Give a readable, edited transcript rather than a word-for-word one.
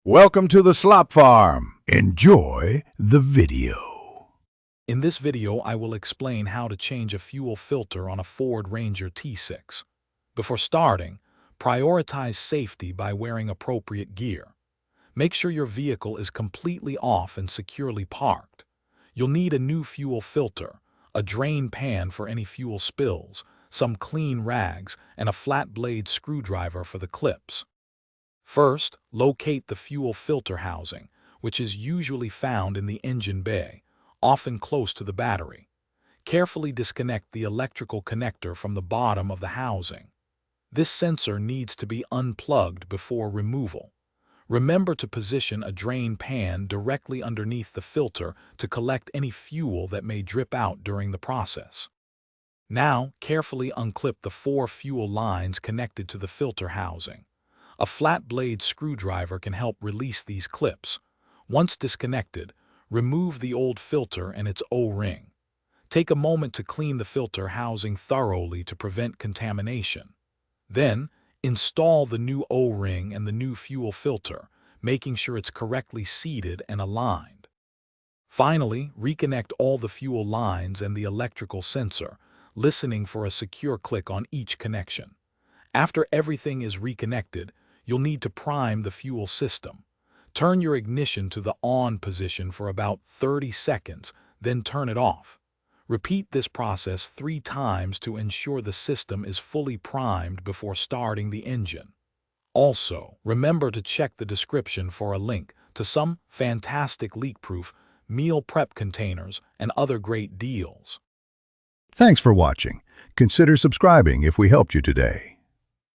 Welcome to the Slop Farm. Enjoy the video. In this video, I will explain how to change a fuel filter on a Ford Ranger T6. Before starting, prioritize safety by wearing appropriate gear. Make sure your vehicle is completely off and securely parked. You'll need a new fuel filter, a drain pan for any fuel spills, some clean rags, and a flat blade screwdriver for the clips. First, locate the fuel filter housing, which is usually found in the engine bay, often close to the battery. Carefully disconnect the electrical connector from the bottom of the housing. This sensor needs to be unplugged before removal. Remember to position a drain pan directly underneath the filter to collect any fuel that may drip out during the process. Now, carefully unclip the 4 fuel lines connected to the filter housing. A flat blade screwdriver can help release these clips. Once disconnected, remove the old filter and its O-ring. Take a moment to clean the filter housing thoroughly to prevent contamination. Then, install the new O-ring and the new fuel filter, making sure it's correctly seated and aligned. Finally, reconnect all the fuel lines and the electrical sensor, listening for a secure click on each connection. After everything is reconnected, you'll need to prime the fuel system. Turn your ignition to the on position for about 30 seconds, then turn it off. Repeat this process 3 times to ensure the system is fully primed before starting the engine. Also, remember to check the description for a link to some fantastic leak-proof meal prep containers and other great deals. Thanks for watching. Consider subscribing if we helped you today.